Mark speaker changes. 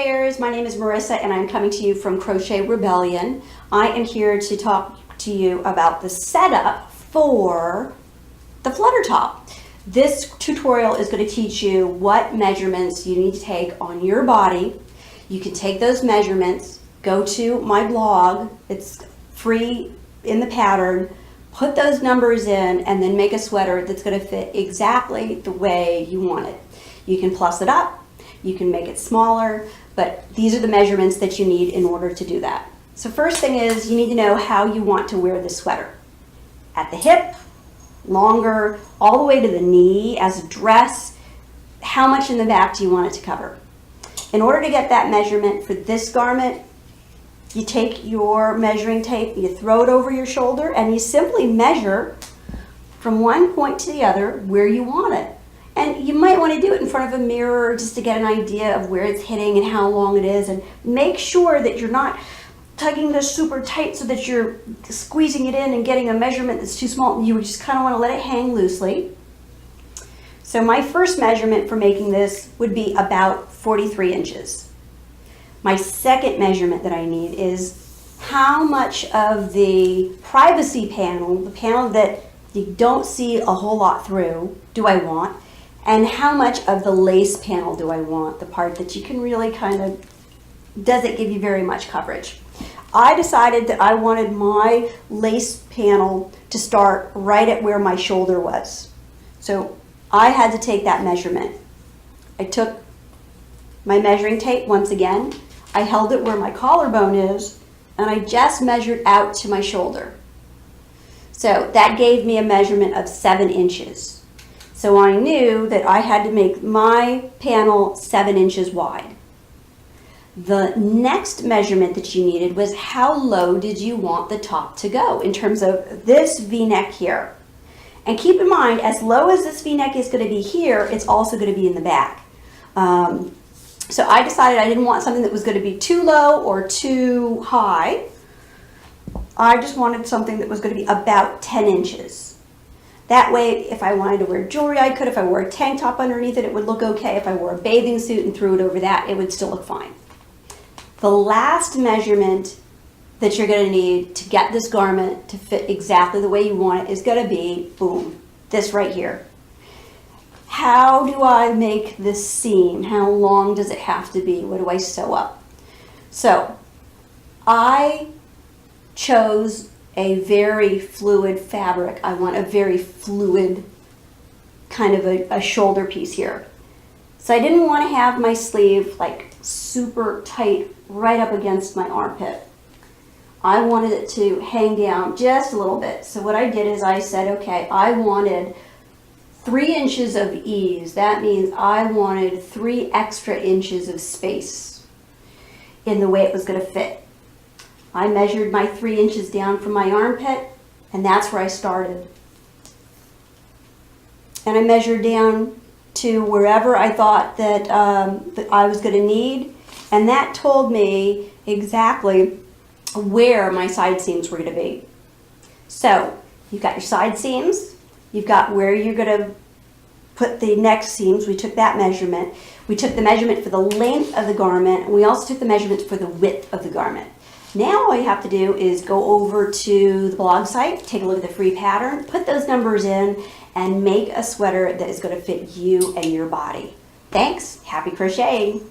Speaker 1: crocheters, my name is Marissa and I'm coming to you from Crochet Rebellion. I am here to talk to you about the setup for the Flutter top. This tutorial is going to teach you what measurements you need to take on your body. You can take those measurements, go to my blog, it's free in the pattern, put those numbers in, and then make a sweater that's going to fit exactly the way you want it. You can plus it up, you can make it smaller, but these are the measurements that you need in order to do that. So first thing is you need to know how you want to wear this sweater. At the hip, longer, all the way to the knee as a dress. How much in the back do you want it to cover? In order to get that measurement for this garment, you take your measuring tape, you throw it over your shoulder, and you simply measure from one point to the other where you want it. And you might want to do it in front of a mirror just to get an idea of where it's hitting and how long it is, and make sure that you're not tugging this super tight so that you're squeezing it in and getting a measurement that's too small. You just kind of want to let it hang loosely. So my first measurement for making this would be about 43 inches. My second measurement that I need is how much of the privacy panel, the panel that you don't see a whole lot through, do I want? And how much of the lace panel do I want? The part that you can really kind of, doesn't give you very much coverage. I decided that I wanted my lace panel to start right at where my shoulder was. So I had to take that measurement. I took my measuring tape once again, I held it where my collarbone is, and I just measured out to my shoulder. So that gave me a measurement of 7 inches. So I knew that I had to make my panel 7 inches wide. The next measurement that you needed was how low did you want the top to go in terms of this V-neck here. And keep in mind, as low as this V-neck is going to be here, it's also going to be in the back. So I decided I didn't want something that was going to be too low or too high. I just wanted something that was going to be about 10 inches. That way, if I wanted to wear jewelry, I could. If I wore a tank top underneath it, it would look okay. If I wore a bathing suit and threw it over that, it would still look fine. The last measurement that you're going to need to get this garment to fit exactly the way you want it is going to be, boom, this right here. How do I make this seam? How long does it have to be? What do I sew up? So I chose a very fluid fabric. I want a very fluid kind of a shoulder piece here. So I didn't want to have my sleeve like super tight right up against my armpit. I wanted it to hang down just a little bit. So what I did is I said, okay, I wanted 3 inches of ease. That means I wanted 3 extra inches of space in the way it was going to fit. I measured my 3 inches down from my armpit, and that's where I started. And I measured down to wherever I thought that, that I was going to need, and that told me exactly where my side seams were going to be. So you've got your side seams, you've got where you're going to put the neck seams. We took that measurement. We took the measurement for the length of the garment, and we also took the measurements for the width of the garment. Now all you have to do is go over to the blog site, take a look at the free pattern, put those numbers in, and make a sweater that is going to fit you and your body. Thanks. Happy crocheting.